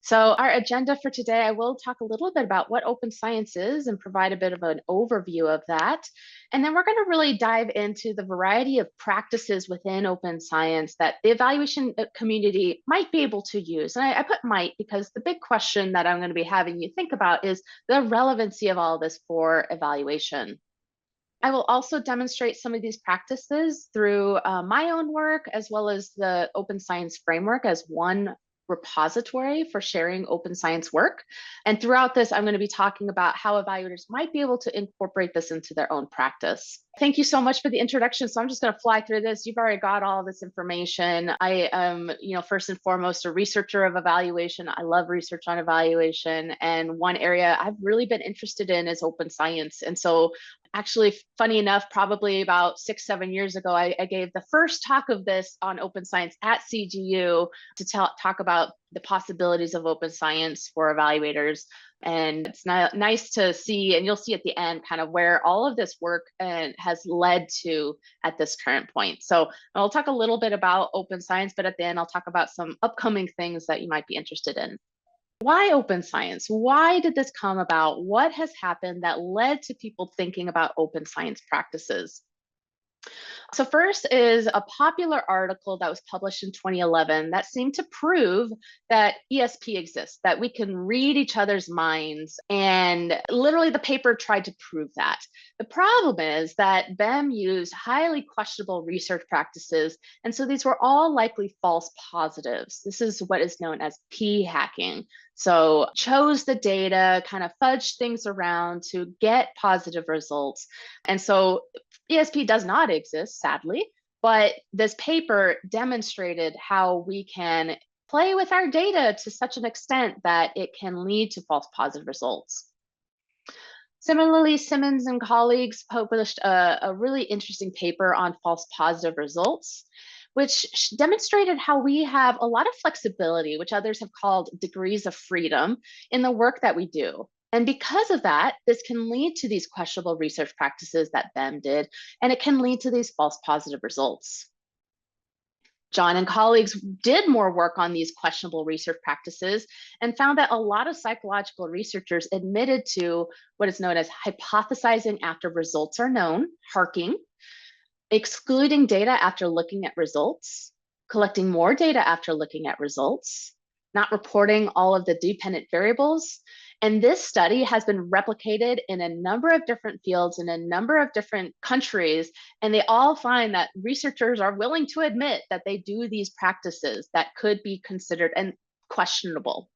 So our agenda for today, I will talk a little bit about what open science is and provide a bit of an overview of that. And then we're going to really dive into the variety of practices within open science that the evaluation community might be able to use. And I put might because the big question that I'm going to be having you think about is the relevancy of all this for evaluation. I will also demonstrate some of these practices through my own work, as well as the Open Science Framework as one repository for sharing open science work. And throughout this, I'm going to be talking about how evaluators might be able to incorporate this into their own practice. Thank you so much for the introduction. So I'm just going to fly through this. You've already got all this information. I am, first and foremost, a researcher of evaluation. I love research on evaluation. And one area I've really been interested in is open science. And so actually, funny enough, probably about 6-7 years ago, I gave the first talk of this on open science at CGU to talk about the possibilities of open science for evaluators. And it's nice to see, and you'll see at the end kind of where all of this work has led to at this current point. So I'll talk a little bit about open science, but at the end, I'll talk about some upcoming things that you might be interested in. Why open science? Why did this come about? What has happened that led to people thinking about open science practices? So first is a popular article that was published in 2011 that seemed to prove that ESP exists, that we can read each other's minds. And literally the paper tried to prove that. The problem is that BEM used highly questionable research practices. And so these were all likely false positives. This is what is known as p-hacking. So chose the data, kind of fudged things around to get positive results. And so ESP does not exist, sadly, but this paper demonstrated how we can play with our data to such an extent that it can lead to false positive results. Similarly, Simmons and colleagues published a really interesting paper on false positive results, which demonstrated how we have a lot of flexibility, which others have called degrees of freedom in the work that we do. And because of that, this can lead to these questionable research practices that BEM did, and it can lead to these false positive results. John and colleagues did more work on these questionable research practices and found that a lot of psychological researchers admitted to what is known as hypothesizing after results are known, harking, excluding data after looking at results, collecting more data after looking at results, not reporting all of the dependent variables. And this study has been replicated in a number of different fields in a number of different countries, and they all find that researchers are willing to admit that they do these practices that could be considered and questionable.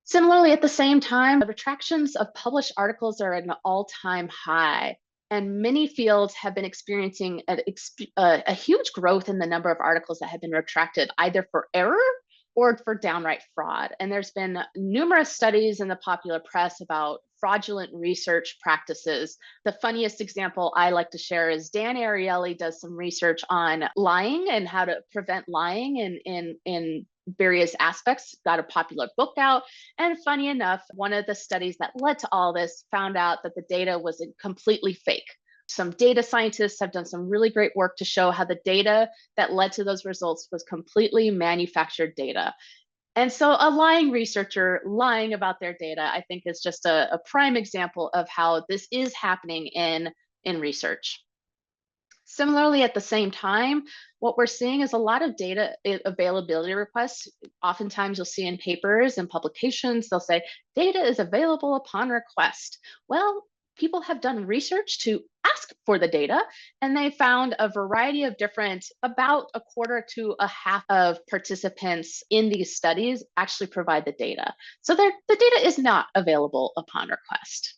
Similarly, at the same time, the retractions of published articles are at an all-time high, and many fields have been experiencing a huge growth in the number of articles that have been retracted, either for error or for downright fraud. And there's been numerous studies in the popular press about fraudulent research practices. The funniest example I like to share is Dan Ariely does some research on lying and how to prevent lying in various aspects, got a popular book out. And funny enough, one of the studies that led to all this found out that the data was completely fake. Some data scientists have done some really great work to show how the data that led to those results was completely manufactured data. And so a lying researcher lying about their data, I think, is just a prime example of how this is happening in research. Similarly, at the same time, what we're seeing is a lot of data availability requests. Oftentimes you'll see in papers and publications, they'll say, data is available upon request. Well, people have done research to ask for the data, and they found a variety of different, about a quarter to a half of participants in these studies actually provide the data. So the data is not available upon request.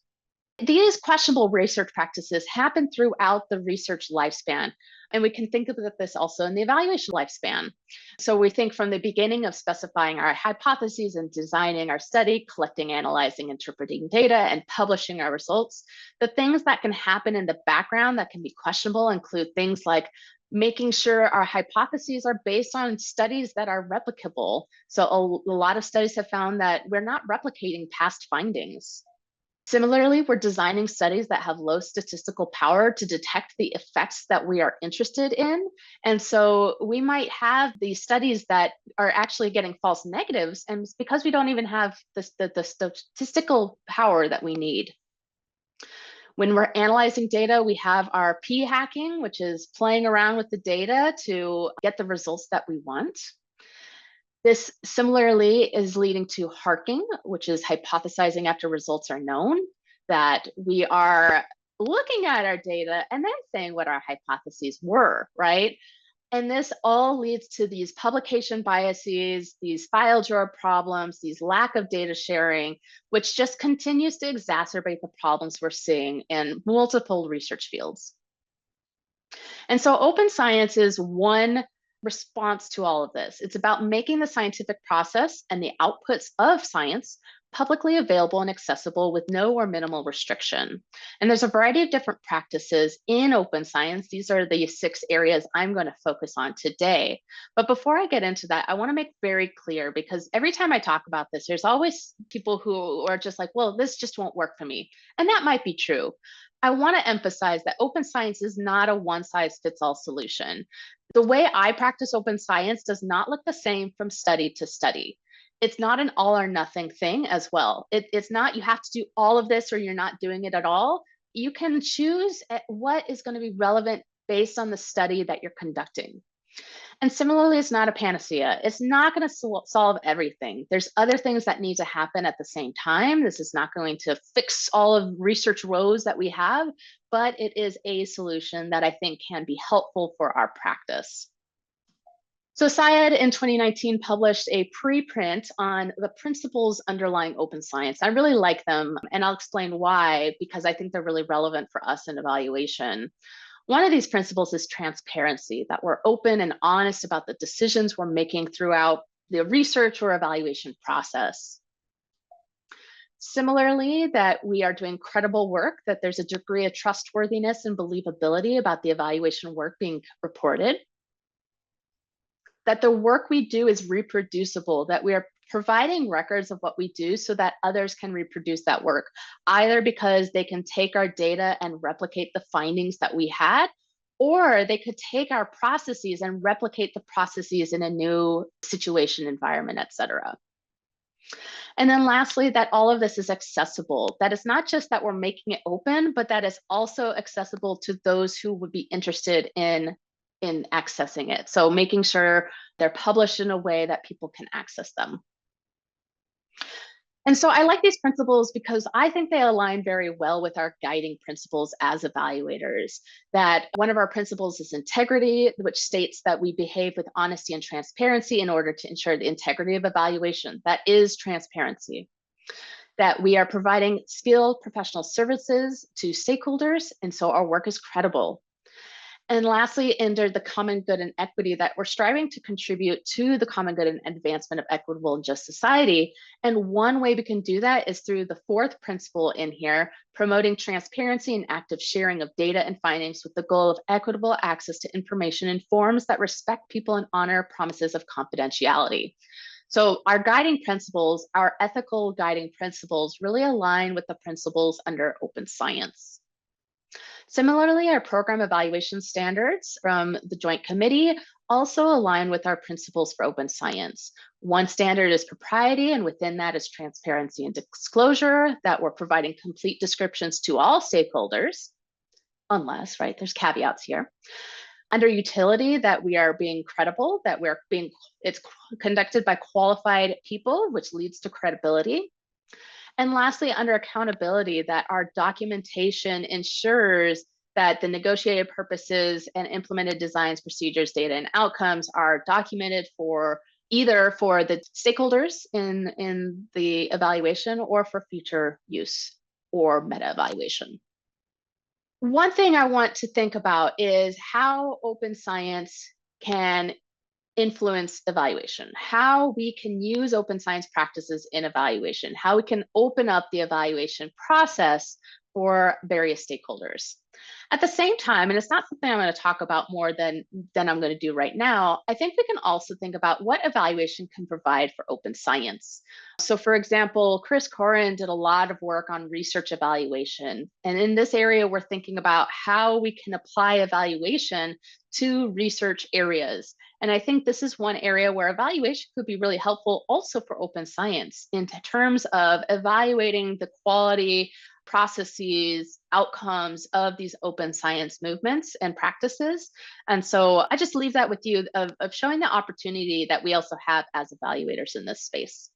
These questionable research practices happen throughout the research lifespan. And we can think of this also in the evaluation lifespan. So we think from the beginning of specifying our hypotheses and designing our study, collecting, analyzing, interpreting data, and publishing our results. The things that can happen in the background that can be questionable include things like making sure our hypotheses are based on studies that are replicable. So a lot of studies have found that we're not replicating past findings. Similarly, we're designing studies that have low statistical power to detect the effects that we are interested in. And so we might have these studies that are actually getting false negatives, and it's because we don't even have the statistical power that we need. When we're analyzing data, we have our p-hacking, which is playing around with the data to get the results that we want. This similarly is leading to harking, which is hypothesizing after results are known, that we are looking at our data and then saying what our hypotheses were, right? And this all leads to these publication biases, these file drawer problems, these lack of data sharing, which just continues to exacerbate the problems we're seeing in multiple research fields. And so open science is one response to all of this. It's about making the scientific process and the outputs of science publicly available and accessible with no or minimal restriction. And there's a variety of different practices in open science. These are the 6 areas I'm going to focus on today. But before I get into that, I want to make very clear, because every time I talk about this, there's always people who are just like, well, this just won't work for me. And that might be true. I want to emphasize that open science is not a one-size-fits-all solution. The way I practice open science does not look the same from study to study. It's not an all or nothing thing as well. It's not you have to do all of this or you're not doing it at all. You can choose what is going to be relevant based on the study that you're conducting. And similarly, it's not a panacea. It's not going to solve everything. There's other things that need to happen at the same time. This is not going to fix all of research woes that we have, but it is a solution that I think can be helpful for our practice. So SCIED in 2019 published a preprint on the principles underlying open science. I really like them, and I'll explain why, because I think they're really relevant for us in evaluation. One of these principles is transparency, that we're open and honest about the decisions we're making throughout the research or evaluation process. Similarly, that we are doing credible work, that there's a degree of trustworthiness and believability about the evaluation work being reported. That the work we do is reproducible, that we are providing records of what we do so that others can reproduce that work, either because they can take our data and replicate the findings that we had, or they could take our processes and replicate the processes in a new situation, environment, et cetera. And then lastly, that all of this is accessible. That it's not just that we're making it open, but that it's also accessible to those who would be interested in accessing it. So making sure they're published in a way that people can access them. And so I like these principles because I think they align very well with our guiding principles as evaluators. That one of our principles is integrity, which states that we behave with honesty and transparency in order to ensure the integrity of evaluation. That is transparency. That we are providing skilled professional services to stakeholders, and so our work is credible. And lastly, under the common good and equity, that we're striving to contribute to the common good and advancement of equitable and just society. And one way we can do that is through the 4th principle in here, promoting transparency and active sharing of data and findings with the goal of equitable access to information in forms that respect people and honor promises of confidentiality. So our guiding principles, our ethical guiding principles, really align with the principles under open science. Similarly, our program evaluation standards from the Joint Committee also align with our principles for open science. One standard is propriety, and within that is transparency and disclosure, that we're providing complete descriptions to all stakeholders, unless, right, there's caveats here. Under utility, that we are being credible, that it's conducted by qualified people, which leads to credibility. And lastly, under accountability, that our documentation ensures that the negotiated purposes and implemented designs, procedures, data, and outcomes are documented for either for the stakeholders in the evaluation or for future use or meta evaluation. One thing I want to think about is how open science can influence evaluation, how we can use open science practices in evaluation, how we can open up the evaluation process for various stakeholders. At the same time, and it's not something I'm going to talk about more than I'm going to do right now, I think we can also think about what evaluation can provide for open science. So for example, Chris Corin did a lot of work on research evaluation. And in this area, we're thinking about how we can apply evaluation to research areas. And I think this is one area where evaluation could be really helpful also for open science in terms of evaluating the quality, processes, outcomes of these open science movements and practices. And so I just leave that with you of showing the opportunity that we also have as evaluators in this space.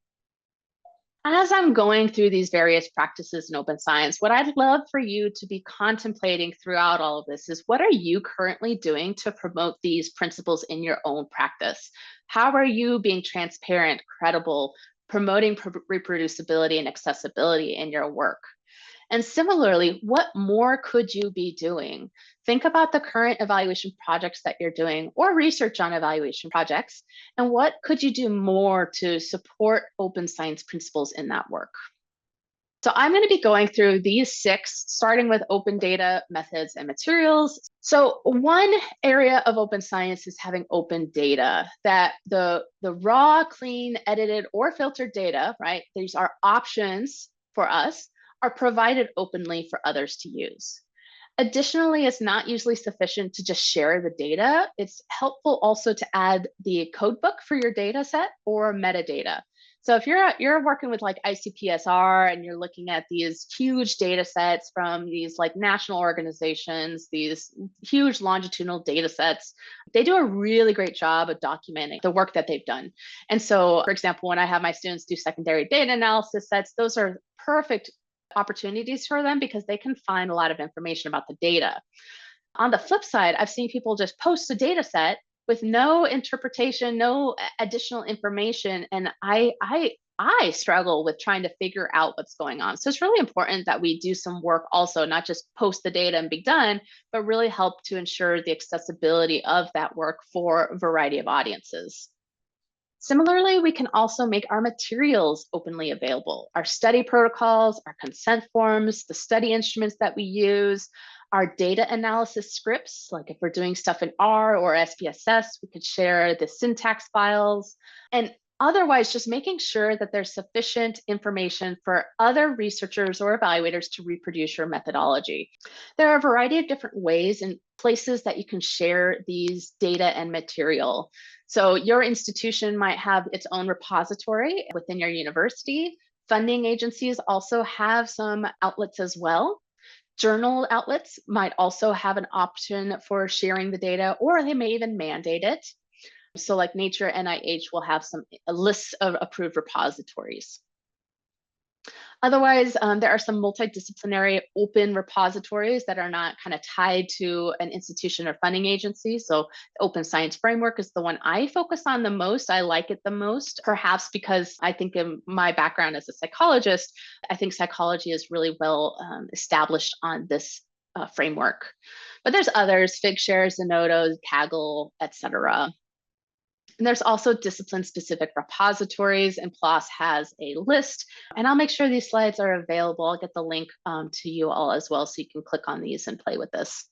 As I'm going through these various practices in open science, what I'd love for you to be contemplating throughout all of this is, what are you currently doing to promote these principles in your own practice? How are you being transparent, credible, promoting reproducibility and accessibility in your work? And similarly, what more could you be doing? Think about the current evaluation projects that you're doing or research on evaluation projects, and what could you do more to support open science principles in that work? So I'm going to be going through these 6, starting with open data, methods, and materials. So one area of open science is having open data, that the raw, clean, edited, or filtered data, right? These are options for us, are provided openly for others to use. Additionally, it's not usually sufficient to just share the data. It's helpful also to add the codebook for your data set or metadata. So if you're working with like ICPSR and you're looking at these huge data sets from these like national organizations, these huge longitudinal data sets, they do a really great job of documenting the work that they've done. And so, for example, when I have my students do secondary data analysis sets, those are perfect opportunities for them because they can find a lot of information about the data. On the flip side, I've seen people just post a data set with no interpretation, no additional information, and I struggle with trying to figure out what's going on. So it's really important that we do some work also, not just post the data and be done, but really help to ensure the accessibility of that work for a variety of audiences. Similarly, we can also make our materials openly available. Our study protocols, our consent forms, the study instruments that we use, our data analysis scripts, like if we're doing stuff in R or SPSS, we could share the syntax files. And otherwise, just making sure that there's sufficient information for other researchers or evaluators to reproduce your methodology. There are a variety of different ways and places that you can share these data and material. So your institution might have its own repository within your university. Funding agencies also have some outlets as well. Journal outlets might also have an option for sharing the data, or they may even mandate it. So like Nature, NIH will have a list of approved repositories. Otherwise, there are some multidisciplinary open repositories that are not kind of tied to an institution or funding agency. So the Open Science Framework is the one I focus on the most. I like it the most, perhaps because I think in my background as a psychologist, I think psychology is really well established on this framework. But there's others, Figshare, Zenodo, Kaggle, etc. And there's also discipline-specific repositories, and PLOS has a list. And I'll make sure these slides are available. I'll get the link to you all as well, so you can click on these and play with this.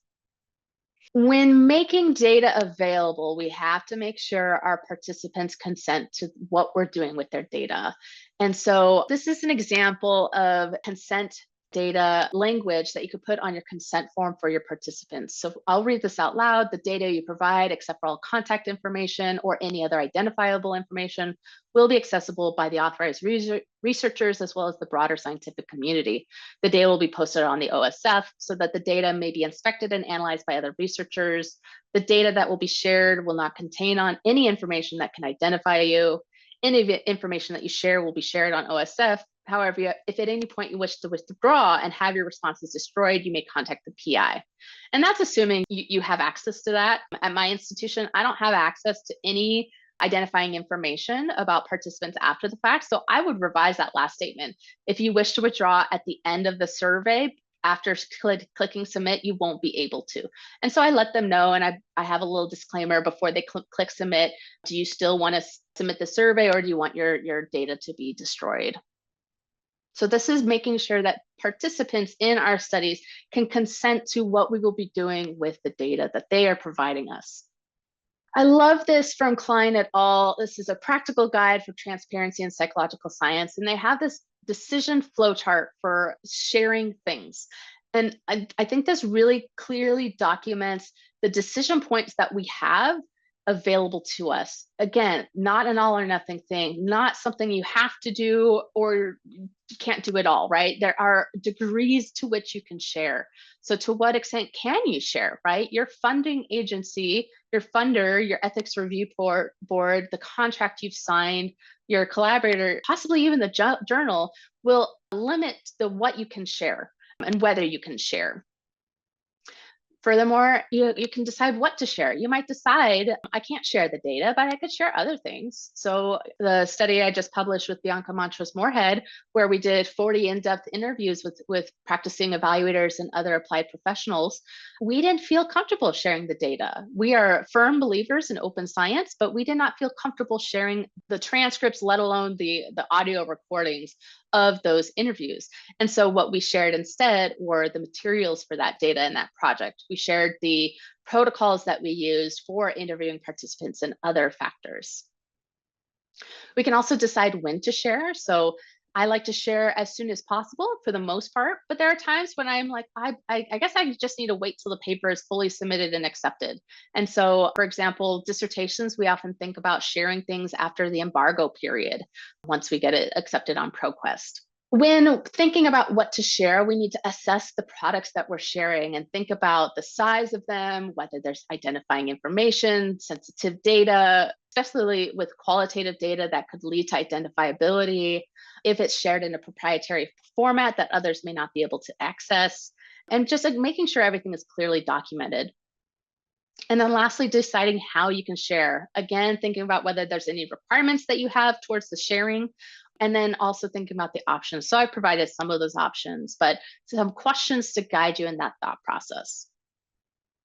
When making data available, we have to make sure our participants consent to what we're doing with their data. And so this is an example of consent data language that you could put on your consent form for your participants. So I'll read this out loud. The data you provide, except for all contact information or any other identifiable information, will be accessible by the authorized researchers as well as the broader scientific community. The data will be posted on the OSF so that the data may be inspected and analyzed by other researchers. The data that will be shared will not contain any information that can identify you. Any information that you share will be shared on OSF. However, if at any point you wish to withdraw and have your responses destroyed, you may contact the PI. And that's assuming you have access to that. At my institution, I don't have access to any identifying information about participants after the fact. So I would revise that last statement. If you wish to withdraw at the end of the survey, after clicking submit, you won't be able to. And so I let them know, and I have a little disclaimer before they click submit. Do you still want to submit the survey, or do you want your data to be destroyed? So this is making sure that participants in our studies can consent to what we will be doing with the data that they are providing us. I love this from Klein et al. This is a practical guide for transparency in psychological science, and they have this decision flowchart for sharing things. And I think this really clearly documents the decision points that we have available to us. Again, not an all or nothing thing, not something you have to do or you can't do it all, right? There are degrees to which you can share. So to what extent can you share, right? Your funding agency, your funder, your ethics review board, the contract you've signed, your collaborator, possibly even the journal will limit the what you can share and whether you can share. Furthermore, you can decide what to share. You might decide, I can't share the data, but I could share other things. So the study I just published with Bianca Montrose-Moorhead, where we did 40 in-depth interviews with practicing evaluators and other applied professionals, we didn't feel comfortable sharing the data. We are firm believers in open science, but we did not feel comfortable sharing the transcripts, let alone the audio recordings of those interviews. And so what we shared instead were the materials for that data in that project. We shared the protocols that we used for interviewing participants and other factors. We can also decide when to share. So I like to share as soon as possible for the most part, but there are times when I'm like, I guess I just need to wait till the paper is fully submitted and accepted. And so, for example, dissertations, we often think about sharing things after the embargo period, once we get it accepted on ProQuest. When thinking about what to share, we need to assess the products that we're sharing and think about the size of them, whether there's identifying information, sensitive data, especially with qualitative data that could lead to identifiability, if it's shared in a proprietary format that others may not be able to access, and just like making sure everything is clearly documented. And then lastly, deciding how you can share. Again, thinking about whether there's any requirements that you have towards the sharing, and then also thinking about the options. So I provided some of those options, but some questions to guide you in that thought process.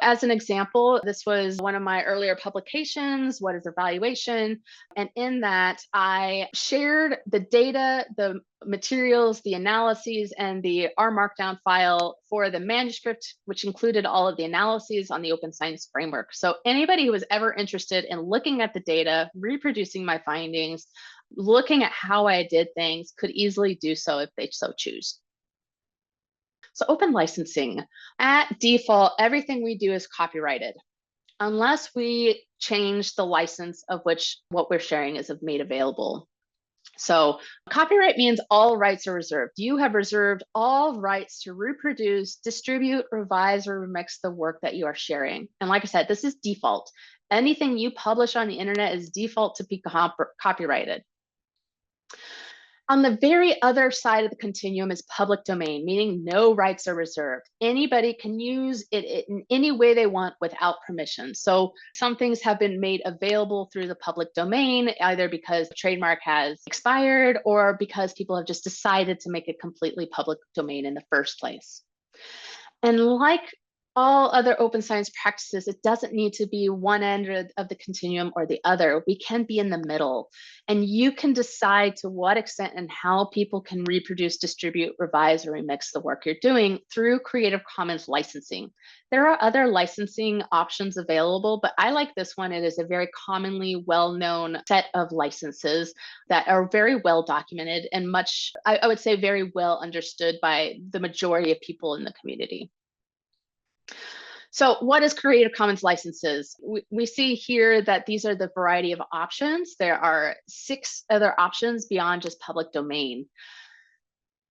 As an example, this was one of my earlier publications, What is Evaluation? And in that, I shared the data, the materials, the analyses, and the R Markdown file for the manuscript, which included all of the analyses on the Open Science Framework. So anybody who was ever interested in looking at the data, reproducing my findings, looking at how I did things could easily do so if they so choose. So open licensing, at default, everything we do is copyrighted unless we change the license of which what we're sharing is made available. So copyright means all rights are reserved. You have reserved all rights to reproduce, distribute, revise, or remix the work that you are sharing. And like I said, this is default. Anything you publish on the internet is default to be copyrighted. On the very other side of the continuum is public domain, meaning no rights are reserved. Anybody can use it in any way they want without permission. So some things have been made available through the public domain, either because the trademark has expired or because people have just decided to make it completely public domain in the first place. And like all other open science practices, it doesn't need to be one end of the continuum or the other. We can be in the middle, and you can decide to what extent and how people can reproduce, distribute, revise, or remix the work you're doing through Creative Commons licensing. There are other licensing options available, but I like this one. It is a very commonly well-known set of licenses that are very well documented and much, I would say, very well understood by the majority of people in the community. So what is Creative Commons licenses? We see here that these are the variety of options. There are 6 other options beyond just public domain.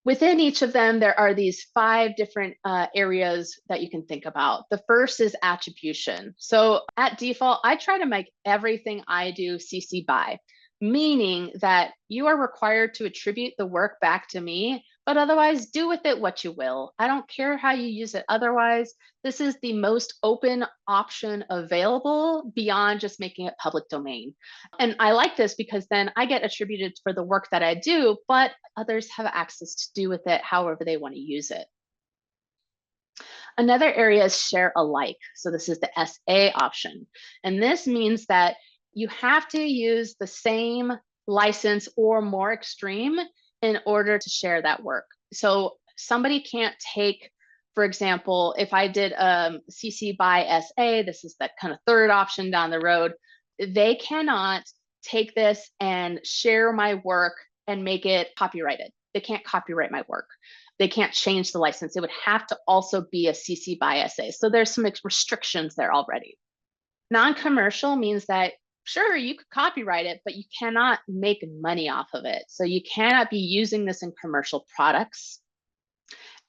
Within each of them, there are these 5 different areas that you can think about. The first is attribution. So at default, I try to make everything I do CC BY, meaning that you are required to attribute the work back to me, but otherwise do with it what you will. I don't care how you use it otherwise. This is the most open option available beyond just making it public domain. And I like this because then I get attributed for the work that I do, but others have access to do with it however they want to use it. Another area is share alike. So this is the SA option. And this means that you have to use the same license or more extreme in order to share that work. So somebody can't take, for example, if I did CC by SA, this is that kind of third option down the road, they cannot take this and share my work and make it copyrighted. They can't copyright my work. They can't change the license. It would have to also be a CC by SA. So there's some restrictions there already. Non-commercial means that, sure, you could copyright it, but you cannot make money off of it. So you cannot be using this in commercial products.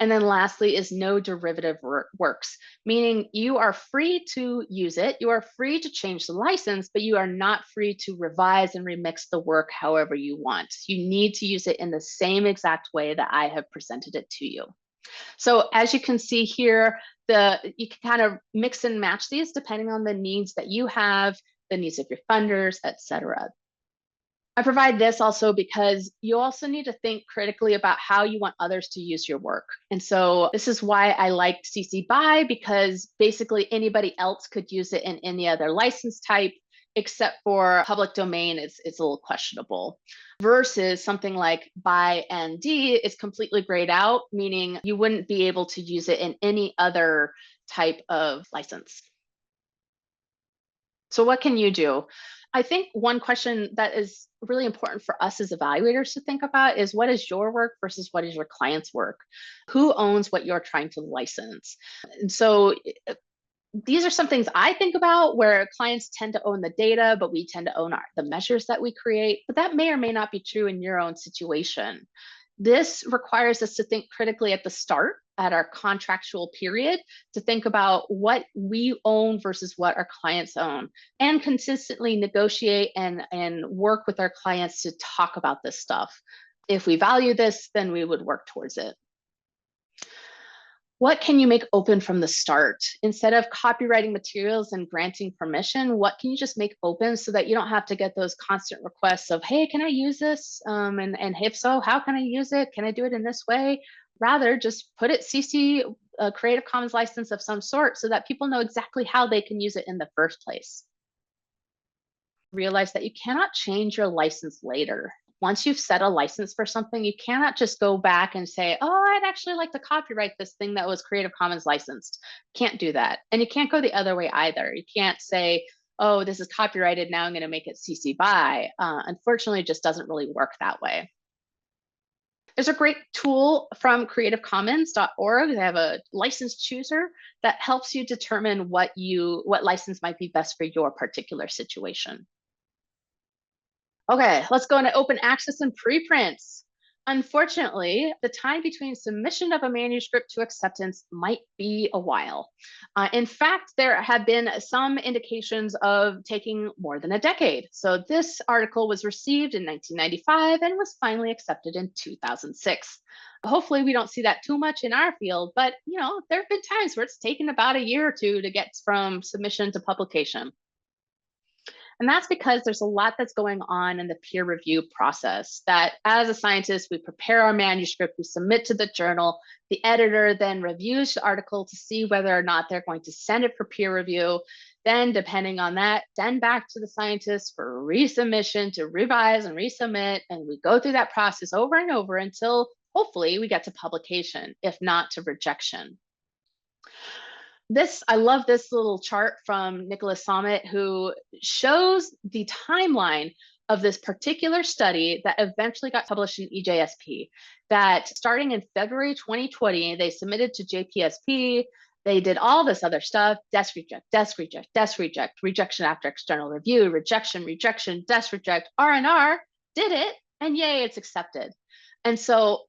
And then lastly is no derivative works, meaning you are free to use it. You are free to change the license, but you are not free to revise and remix the work however you want. You need to use it in the same exact way that I have presented it to you. So as you can see here, you can kind of mix and match these depending on the needs that you have, the needs of your funders, et cetera. I provide this also because you also need to think critically about how you want others to use your work. And so this is why I like CC BY, because basically anybody else could use it in any other license type, except for public domain, it's a little questionable. Versus something like by ND is completely grayed out, meaning you wouldn't be able to use it in any other type of license. So what can you do? I think one question that is really important for us as evaluators to think about is, what is your work versus what is your client's work? Who owns what you're trying to license? And so these are some things I think about, where clients tend to own the data, but we tend to own the measures that we create. But that may or may not be true in your own situation. This requires us to think critically at the start, at our contractual period, to think about what we own versus what our clients own, and consistently negotiate and work with our clients to talk about this stuff. If we value this, then we would work towards it. What can you make open from the start? Instead of copywriting materials and granting permission, what can you just make open so that you don't have to get those constant requests of, hey, can I use this? And if so, how can I use it? Can I do it in this way? Rather, just put it CC, a Creative Commons license of some sort, so that people know exactly how they can use it in the first place. Realize that you cannot change your license later. Once you've set a license for something, you cannot just go back and say, oh, I'd actually like to copyright this thing that was Creative Commons licensed. Can't do that. And you can't go the other way either. You can't say, oh, this is copyrighted, now I'm going to make it CC BY. Unfortunately, it just doesn't really work that way. There's a great tool from creativecommons.org. They have a license chooser that helps you determine what license might be best for your particular situation. Okay, let's go into open access and preprints. Unfortunately, the time between submission of a manuscript to acceptance might be a while. In fact, there have been some indications of taking more than a decade. So this article was received in 1995 and was finally accepted in 2006. Hopefully we don't see that too much in our field, but there have been times where it's taken about a year or two to get from submission to publication. And that's because there's a lot that's going on in the peer review process, that as a scientist, we prepare our manuscript, we submit to the journal, the editor then reviews the article to see whether or not they're going to send it for peer review. Then, depending on that, send back to the scientist for resubmission to revise and resubmit. And we go through that process over and over until hopefully we get to publication, if not to rejection. I love this little chart from Nicholas Sommet, who shows the timeline of this particular study that eventually got published in EJSP, that starting in February 2020, they submitted to JPSP, they did all this other stuff, desk reject, desk reject, desk reject, rejection after external review, rejection, desk reject, R&R, did it, and yay, it's accepted. And so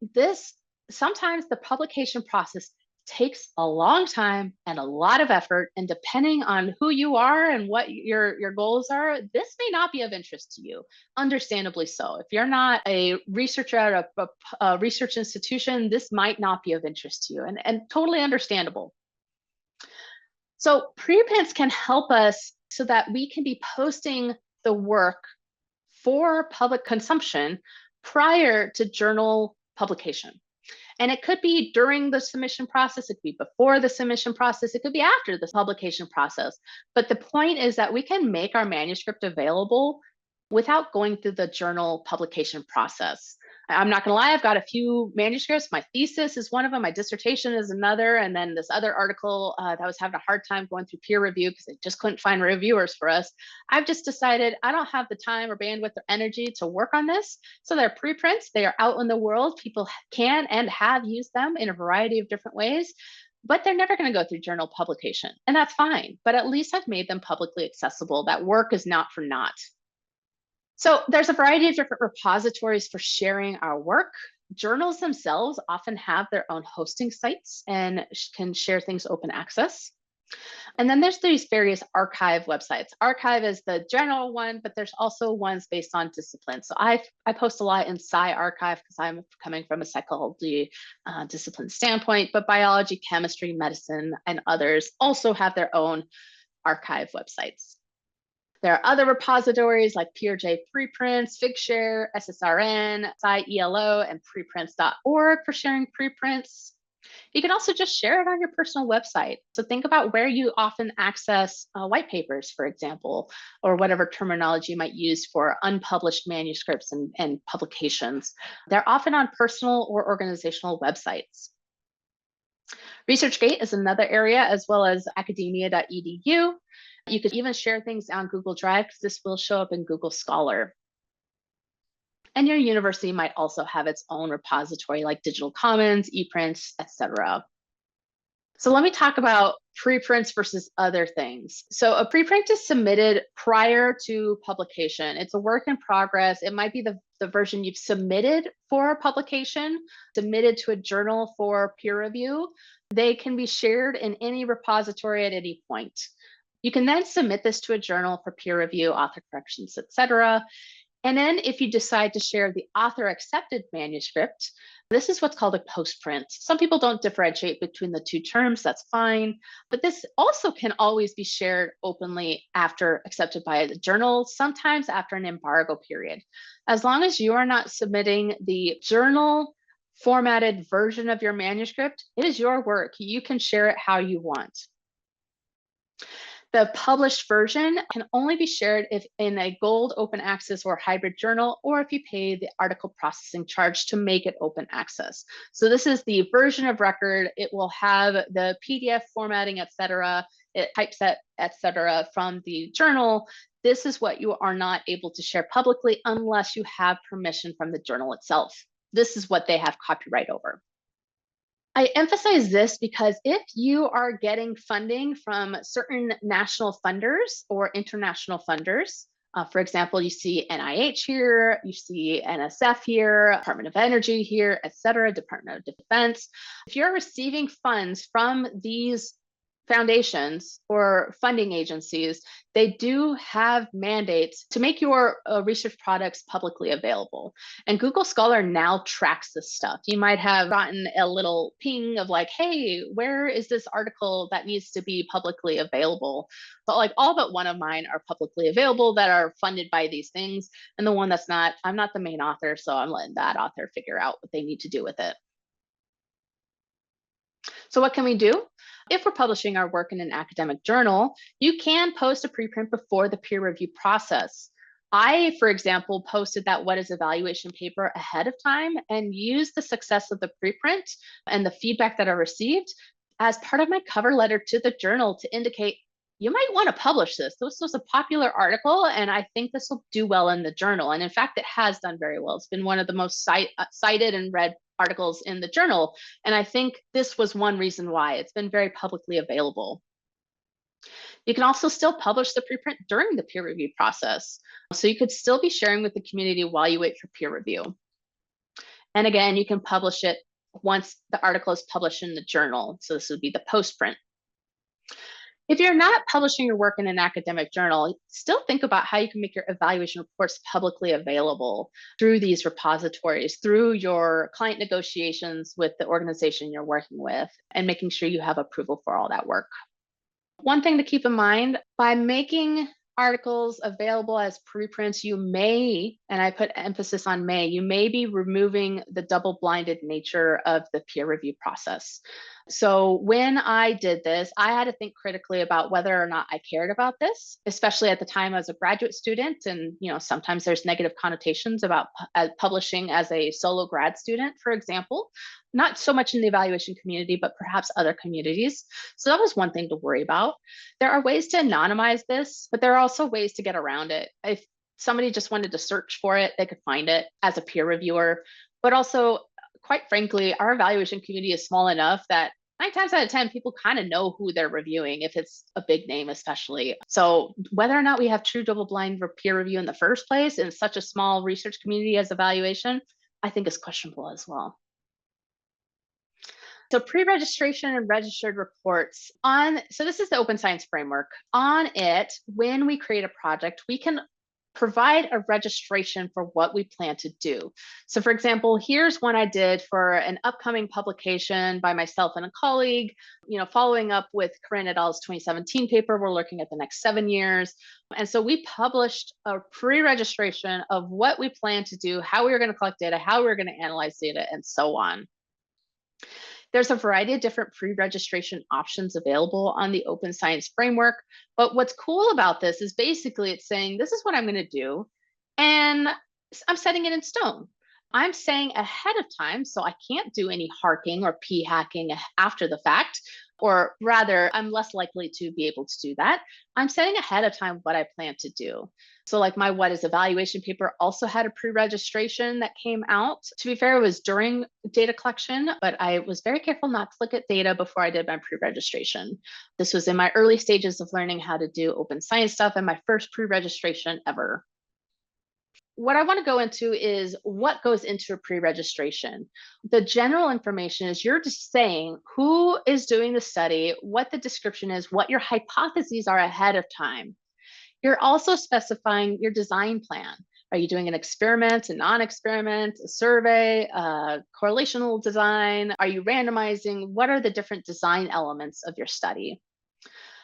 sometimes the publication process takes a long time and a lot of effort, and depending on who you are and what your goals are, this may not be of interest to you, understandably so. If you're not a researcher at a research institution, this might not be of interest to you, and totally understandable. So preprints can help us so that we can be posting the work for public consumption prior to journal publication. And it could be during the submission process, it could be before the submission process, it could be after the publication process. But the point is that we can make our manuscript available without going through the journal publication process. I'm not going to lie, I've got a few manuscripts. My thesis is one of them. My dissertation is another. And then this other article that was having a hard time going through peer review because they just couldn't find reviewers for us. I've just decided I don't have the time or bandwidth or energy to work on this. So they're preprints. They are out in the world. People can and have used them in a variety of different ways, but they're never going to go through journal publication. And that's fine. But at least I've made them publicly accessible. That work is not for naught. So there's a variety of different repositories for sharing our work. Journals themselves often have their own hosting sites and can share things open access. And then there's these various archive websites. Archive is the general one, but there's also ones based on discipline. So I post a lot in SciArchive because I'm coming from a psychology discipline standpoint, but biology, chemistry, medicine, and others also have their own archive websites. There are other repositories like PRJ preprints, Figshare, SSRN, SciELO, and preprints.org for sharing preprints. You can also just share it on your personal website. So think about where you often access white papers, for example, or whatever terminology you might use for unpublished manuscripts and publications. They're often on personal or organizational websites. ResearchGate is another area, as well as academia.edu. You could even share things on Google Drive because this will show up in Google Scholar. And your university might also have its own repository like Digital Commons, ePrints, etc. So let me talk about preprints versus other things. So a preprint is submitted prior to publication. It's a work in progress. It might be the version you've submitted for publication, submitted to a journal for peer review. They can be shared in any repository at any point. You can then submit this to a journal for peer review, author corrections, etc. And then if you decide to share the author accepted manuscript, this is what's called a postprint. Some people don't differentiate between the two terms, that's fine. But this also can always be shared openly after accepted by the journal, sometimes after an embargo period. As long as you are not submitting the journal formatted version of your manuscript, it is your work. You can share it how you want. The published version can only be shared if in a gold open access or hybrid journal, or if you pay the article processing charge to make it open access. So this is the version of record. It will have the PDF formatting, etc., typeset, etc., from the journal. This is what you are not able to share publicly unless you have permission from the journal itself. This is what they have copyright over. I emphasize this because if you are getting funding from certain national funders or international funders, for example, you see NIH here, you see NSF here, Department of Energy here, et cetera, Department of Defense. If you're receiving funds from these foundations or funding agencies, they do have mandates to make your research products publicly available. And Google Scholar now tracks this stuff. You might have gotten a little ping of like, hey, where is this article that needs to be publicly available? But like all but one of mine are publicly available that are funded by these things. And the one that's not, I'm not the main author, so I'm letting that author figure out what they need to do with it. So what can we do? If we're publishing our work in an academic journal, you can post a preprint before the peer review process. I, for example, posted that what is evaluation paper ahead of time and used the success of the preprint and the feedback that I received as part of my cover letter to the journal to indicate you might want to publish this. This was a popular article, and I think this will do well in the journal. And in fact, it has done very well. It's been one of the most cited and read articles in the journal. And I think this was one reason why it's been very publicly available. You can also still publish the preprint during the peer review process. So you could still be sharing with the community while you wait for peer review. And again, you can publish it once the article is published in the journal. So this would be the postprint. If you're not publishing your work in an academic journal, still think about how you can make your evaluation reports publicly available through these repositories, through your client negotiations with the organization you're working with, and making sure you have approval for all that work. One thing to keep in mind, by making articles available as preprints, you may, and I put emphasis on may, you may be removing the double-blinded nature of the peer review process. So when I did this, I had to think critically about whether or not I cared about this, especially at the time as a graduate student. And sometimes there's negative connotations about publishing as a solo grad student, for example, not so much in the evaluation community, but perhaps other communities. So that was one thing to worry about. There are ways to anonymize this, but there are also ways to get around it. If somebody just wanted to search for it, they could find it as a peer reviewer. But also, quite frankly, our evaluation community is small enough that 9 times out of 10, people kind of know who they're reviewing if it's a big name, especially. So whether or not we have true double-blind peer review in the first place in such a small research community as evaluation, I think is questionable as well. So pre-registration and registered reports so this is the Open Science Framework. On it, when we create a project, we can provide a registration for what we plan to do. So for example, here's one I did for an upcoming publication by myself and a colleague, following up with Corinne et al.'s 2017 paper. We're looking at the next 7 years. And so we published a pre-registration of what we plan to do, how we were going to collect data, how we were going to analyze data, and so on. There's a variety of different pre-registration options available on the Open Science Framework. But what's cool about this is basically it's saying, this is what I'm going to do. And I'm setting it in stone. I'm saying ahead of time, so I can't do any harking or p-hacking after the fact, or rather, I'm less likely to be able to do that. I'm setting ahead of time what I plan to do. So like my What is Evaluation paper also had a pre-registration that came out. To be fair, it was during data collection, but I was very careful not to look at data before I did my pre-registration. This was in my early stages of learning how to do open science stuff and my first pre-registration ever. What I want to go into is what goes into a pre-registration. The general information is you're just saying who is doing the study, what the description is, what your hypotheses are ahead of time. You're also specifying your design plan. Are you doing an experiment, a non-experiment, a survey, a correlational design? Are you randomizing? What are the different design elements of your study?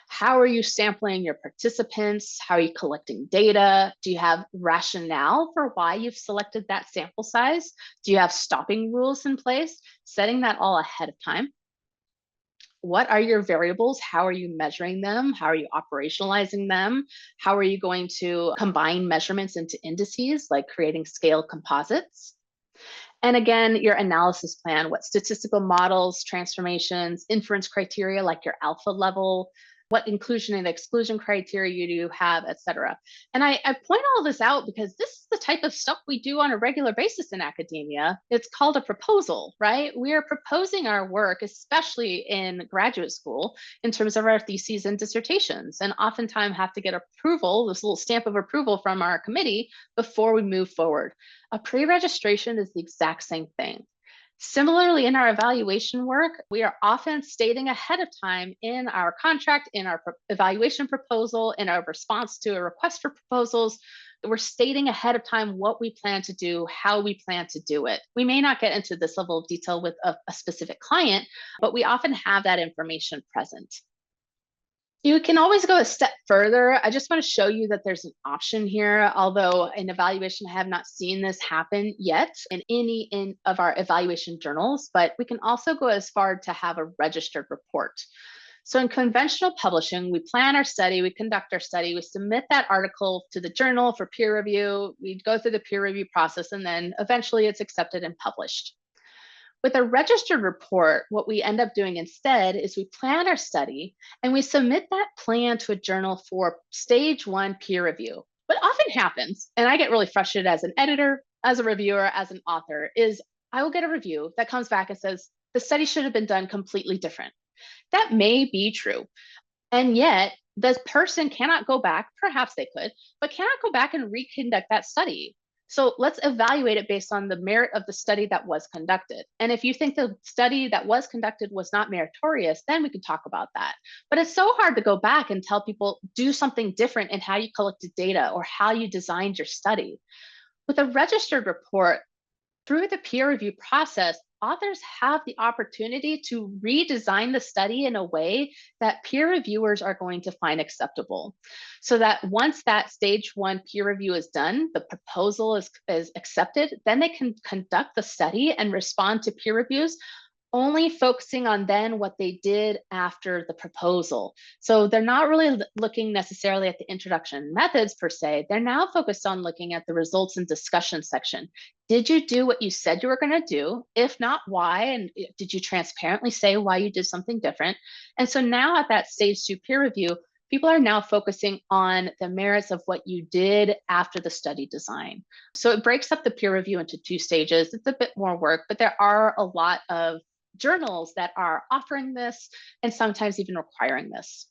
How are you sampling your participants? How are you collecting data? Do you have rationale for why you've selected that sample size? Do you have stopping rules in place? Setting that all ahead of time. What are your variables? How are you measuring them? How are you operationalizing them? How are you going to combine measurements into indices, like creating scale composites? And again, your analysis plan, what statistical models, transformations, inference criteria, like your alpha level, what inclusion and exclusion criteria you do have, et cetera. And I point all this out because this is the type of stuff we do on a regular basis in academia. It's called a proposal, right? We are proposing our work, especially in graduate school, in terms of our theses and dissertations, and oftentimes have to get approval, this little stamp of approval from our committee before we move forward. A pre-registration is the exact same thing. Similarly, in our evaluation work, we are often stating ahead of time in our contract, in our evaluation proposal, in our response to a request for proposals, we're stating ahead of time what we plan to do, how we plan to do it. We may not get into this level of detail with a specific client, but we often have that information present. You can always go a step further. I just want to show you that there's an option here, although in evaluation, I have not seen this happen yet in any of our evaluation journals, but we can also go as far to have a registered report. So in conventional publishing, we plan our study, we conduct our study, we submit that article to the journal for peer review, we go through the peer review process, and then eventually it's accepted and published. With a registered report, what we end up doing instead is we plan our study and we submit that plan to a journal for stage 1 peer review. What often happens, and I get really frustrated as an editor, as a reviewer, as an author, is I will get a review that comes back and says, the study should have been done completely different. That may be true. And yet, the person cannot go back, perhaps they could, but cannot go back and reconduct that study. So let's evaluate it based on the merit of the study that was conducted. And if you think the study that was conducted was not meritorious, then we can talk about that. But it's so hard to go back and tell people, do something different in how you collected data or how you designed your study. With a registered report, through the peer review process, authors have the opportunity to redesign the study in a way that peer reviewers are going to find acceptable. So that once that stage 1 peer review is done, the proposal is accepted, then they can conduct the study and respond to peer reviews only focusing on then what they did after the proposal. So they're not really looking necessarily at the introduction methods per se. They're now focused on looking at the results and discussion section. Did you do what you said you were going to do? If not, why? And did you transparently say why you did something different? And so now at that stage 2 peer review, people are now focusing on the merits of what you did after the study design. So it breaks up the peer review into 2 stages. It's a bit more work, but there are a lot of journals that are offering this and sometimes even requiring this.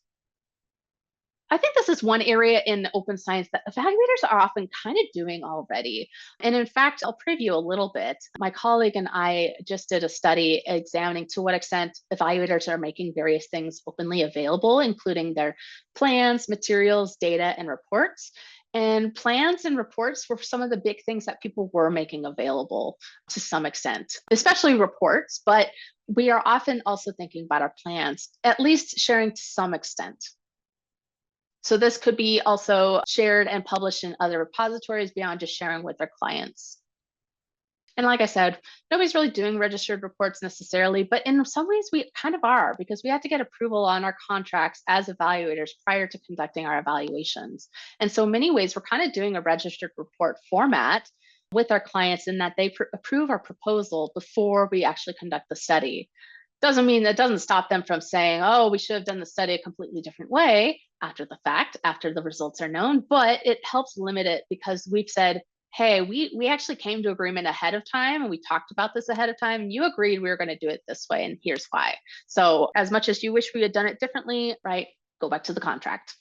I think this is one area in open science that evaluators are often kind of doing already. And in fact, I'll preview a little bit. My colleague and I just did a study examining to what extent evaluators are making various things openly available, including their plans, materials, data, and reports. And plans and reports were some of the big things that people were making available to some extent, especially reports, but we are often also thinking about our plans, at least sharing to some extent. So this could be also shared and published in other repositories beyond just sharing with their clients. And like I said, nobody's really doing registered reports necessarily, but in some ways we kind of are, because we have to get approval on our contracts as evaluators prior to conducting our evaluations. And so in many ways, we're kind of doing a registered report format with our clients in that they approve our proposal before we actually conduct the study. Doesn't mean that doesn't stop them from saying, oh, we should have done the study a completely different way after the fact, after the results are known, but it helps limit it because we've said, hey, we actually came to agreement ahead of time and we talked about this ahead of time and you agreed we were going to do it this way and here's why. So as much as you wish we had done it differently, right, go back to the contract.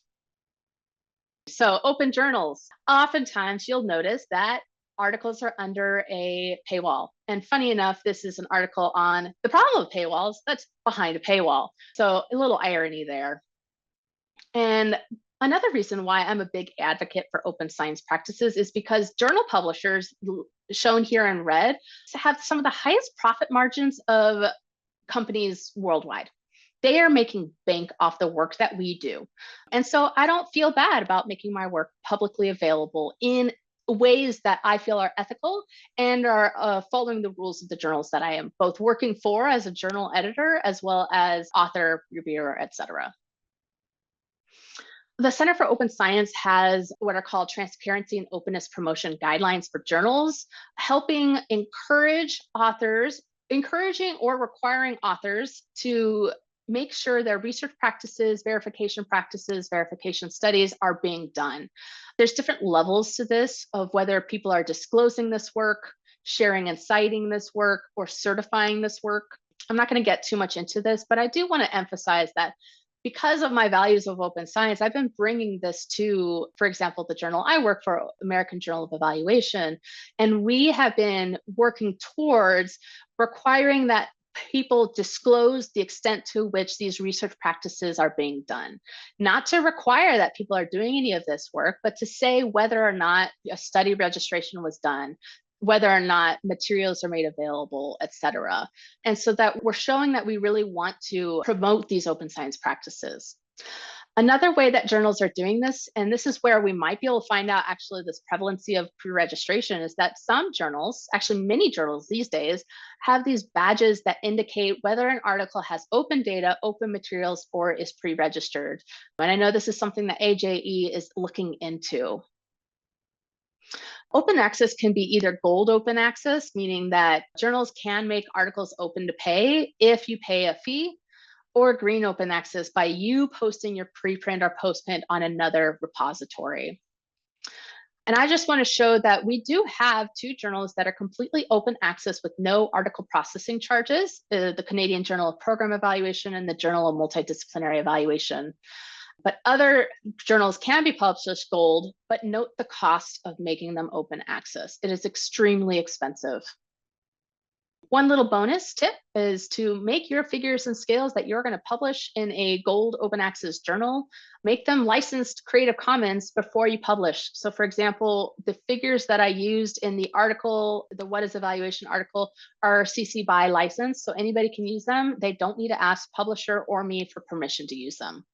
So open journals, oftentimes you'll notice that articles are under a paywall. And funny enough, this is an article on the problem of paywalls that's behind a paywall. So a little irony there. And another reason why I'm a big advocate for open science practices is because journal publishers, shown here in red, have some of the highest profit margins of companies worldwide. They are making bank off the work that we do. And so I don't feel bad about making my work publicly available in ways that I feel are ethical and are following the rules of the journals that I am both working for as a journal editor, as well as author, reviewer, etc. The Center for Open Science has what are called transparency and openness promotion guidelines for journals, helping encourage authors, encouraging or requiring authors to make sure their research practices, verification studies are being done. There's different levels to this of whether people are disclosing this work, sharing and citing this work, or certifying this work. I'm not going to get too much into this, but I do want to emphasize that because of my values of open science, I've been bringing this to, for example, the journal I work for, American Journal of Evaluation, and we have been working towards requiring that people disclose the extent to which these research practices are being done. Not to require that people are doing any of this work, but to say whether or not a study registration was done, whether or not materials are made available, et cetera. And so that we're showing that we really want to promote these open science practices. Another way that journals are doing this, and this is where we might be able to find out actually this prevalency of pre-registration, is that some journals, actually many journals these days, have these badges that indicate whether an article has open data, open materials, or is pre-registered. And I know this is something that AJE is looking into. Open access can be either gold open access, meaning that journals can make articles open to pay if you pay a fee, or green open access by you posting your preprint or postprint on another repository. And I just want to show that we do have 2 journals that are completely open access with no article processing charges, the Canadian Journal of Program Evaluation and the Journal of Multidisciplinary Evaluation. But other journals can be published as gold, but note the cost of making them open access. It is extremely expensive. One little bonus tip is to make your figures and scales that you're going to publish in a gold open access journal, make them licensed Creative Commons before you publish. So for example, the figures that I used in the article, the What is Evaluation article, are CC BY licensed, so anybody can use them. They don't need to ask publisher or me for permission to use them.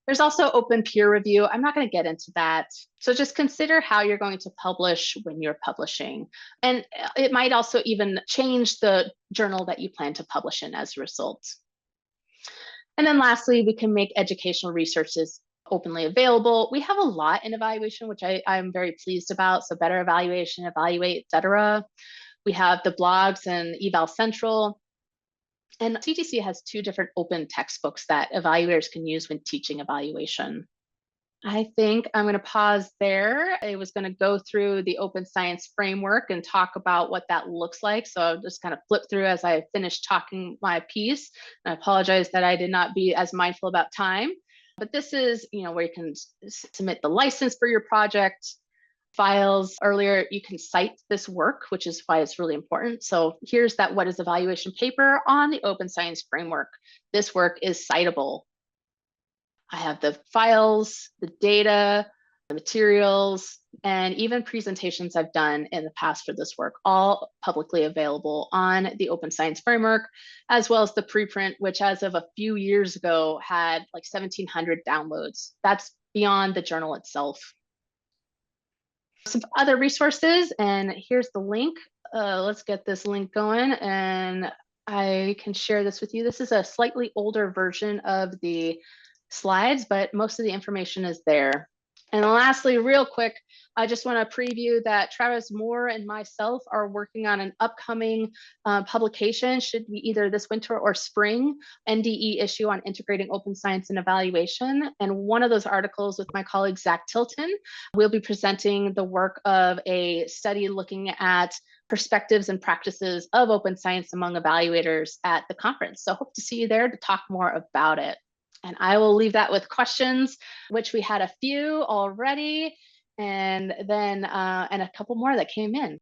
There's also open peer review. I'm not going to get into that. So just consider how you're going to publish when you're publishing. And it might also even change the journal that you plan to publish in as a result. And then lastly, we can make educational resources openly available. We have a lot in evaluation, which I'm very pleased about. So Better Evaluation, Evaluate, etc. We have the blogs and Eval Central. And CTC has 2 different open textbooks that evaluators can use when teaching evaluation. I think I'm going to pause there. I was going to go through the open science framework and talk about what that looks like. So I'll just kind of flip through as I finish talking my piece. And I apologize that I did not be as mindful about time. But this is, where you can submit the license for your project, files. Earlier, you can cite this work, which is why it's really important. So here's that what is evaluation paper on the open science framework. This work is citable. I have the files, the data, the materials, and even presentations I've done in the past for this work, all publicly available on the Open Science Framework, as well as the preprint, which as of a few years ago had like 1,700 downloads. That's beyond the journal itself. Some other resources, and here's the link. Let's get this link going, and I can share this with you. This is a slightly older version of the slides, but most of the information is there. And lastly, real quick, I just want to preview that Travis Moore and myself are working on an upcoming publication, should be either this winter or spring, NDE issue on integrating open science and evaluation. And one of those articles with my colleague, Zach Tilton, we'll be presenting the work of a study looking at perspectives and practices of open science among evaluators at the conference. So hope to see you there to talk more about it. And I will leave that with questions, which we had a few already, and then and a couple more that came in.